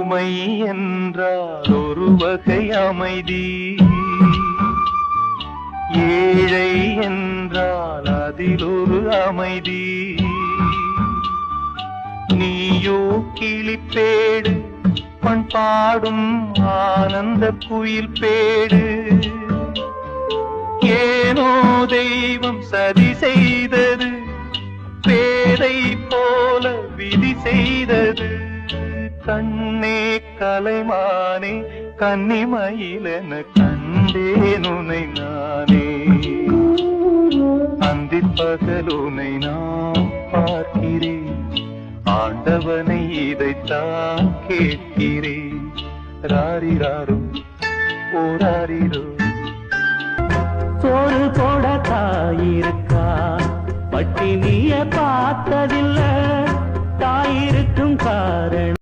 பொறுமை என்றால் ஒரு வகை அமைதி, ஏழை என்றால் அதில் ஒரு அமைதி. நீயோ கிளிப்பேடு, பண்பாடும் ஆனந்த குயில் பேடு. ஏனோ தெய்வம் சதி செய்தது, பேதை போல விதி செய்தது. கண்ணே கலைமானே கன்னிமயிலென கண்டேன் உனை நானே. அந்திப் பகலுனை நான் பார்க்கிறேன், ஆண்டவனை இதைத்தான் கேட்கிறேன். ராரிராரோ ஓராரிரோ. சோறு போட தாயிருக்கா, பட்டினிய பார்த்ததில்லை, தாயிருக்கும் காரணம்